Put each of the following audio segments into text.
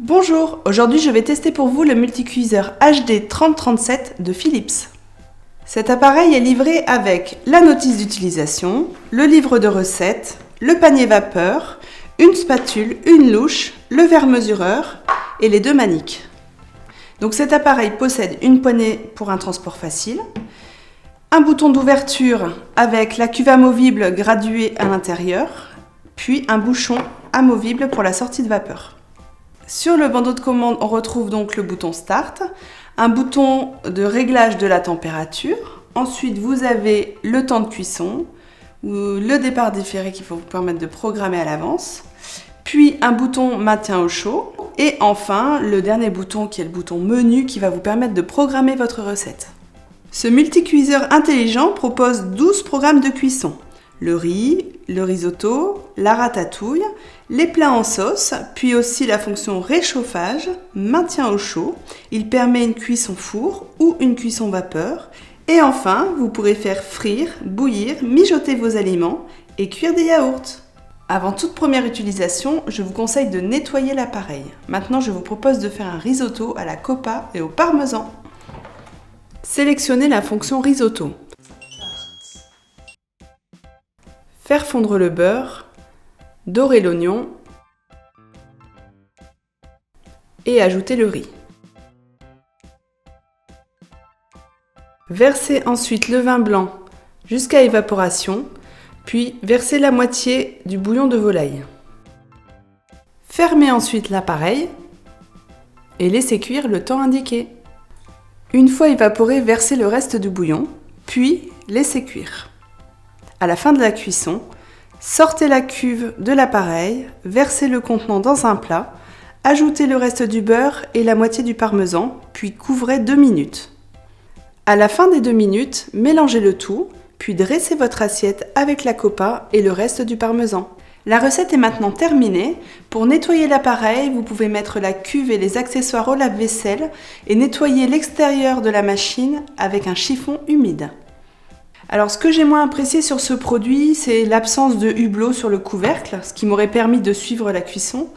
Bonjour, aujourd'hui je vais tester pour vous le multicuiseur HD 3037 de Philips. Cet appareil est livré avec la notice d'utilisation, le livre de recettes, le panier vapeur, une spatule, une louche, le verre mesureur et les deux maniques. Donc cet appareil possède une poignée pour un transport facile, un bouton d'ouverture avec la cuve amovible graduée à l'intérieur, puis un bouchon amovible pour la sortie de vapeur. Sur le bandeau de commande, on retrouve donc le bouton Start, un bouton de réglage de la température. Ensuite, vous avez le temps de cuisson, ou le départ différé qui va vous permettre de programmer à l'avance. Puis un bouton maintien au chaud. Et enfin, le dernier bouton qui est le bouton menu qui va vous permettre de programmer votre recette. Ce multicuiseur intelligent propose 12 programmes de cuisson. Le riz, le risotto, la ratatouille, les plats en sauce, puis aussi la fonction réchauffage, maintien au chaud. Il permet une cuisson four ou une cuisson vapeur. Et enfin, vous pourrez faire frire, bouillir, mijoter vos aliments et cuire des yaourts. Avant toute première utilisation, je vous conseille de nettoyer l'appareil. Maintenant, je vous propose de faire un risotto à la coppa et au parmesan. Sélectionnez la fonction risotto. Faire fondre le beurre, dorer l'oignon et ajouter le riz. Versez ensuite le vin blanc jusqu'à évaporation, puis versez la moitié du bouillon de volaille. Fermez ensuite l'appareil et laissez cuire le temps indiqué. Une fois évaporé, versez le reste du bouillon, puis laissez cuire. À la fin de la cuisson, sortez la cuve de l'appareil, versez le contenant dans un plat, ajoutez le reste du beurre et la moitié du parmesan, puis couvrez 2 minutes. À la fin des 2 minutes, mélangez le tout, puis dressez votre assiette avec la coppa et le reste du parmesan. La recette est maintenant terminée. Pour nettoyer l'appareil, vous pouvez mettre la cuve et les accessoires au lave-vaisselle et nettoyer l'extérieur de la machine avec un chiffon humide. Alors ce que j'ai moins apprécié sur ce produit, c'est l'absence de hublot sur le couvercle, ce qui m'aurait permis de suivre la cuisson.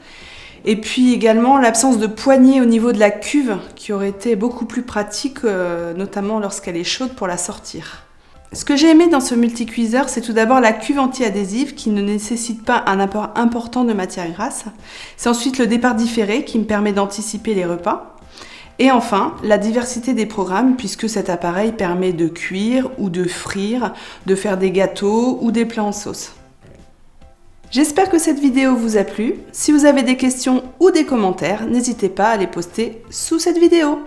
Et puis également l'absence de poignée au niveau de la cuve, qui aurait été beaucoup plus pratique, notamment lorsqu'elle est chaude pour la sortir. Ce que j'ai aimé dans ce multicuiseur, c'est tout d'abord la cuve anti-adhésive qui ne nécessite pas un apport important de matière grasse. C'est ensuite le départ différé qui me permet d'anticiper les repas. Et enfin, la diversité des programmes puisque cet appareil permet de cuire ou de frire, de faire des gâteaux ou des plats en sauce. J'espère que cette vidéo vous a plu. Si vous avez des questions ou des commentaires, n'hésitez pas à les poster sous cette vidéo.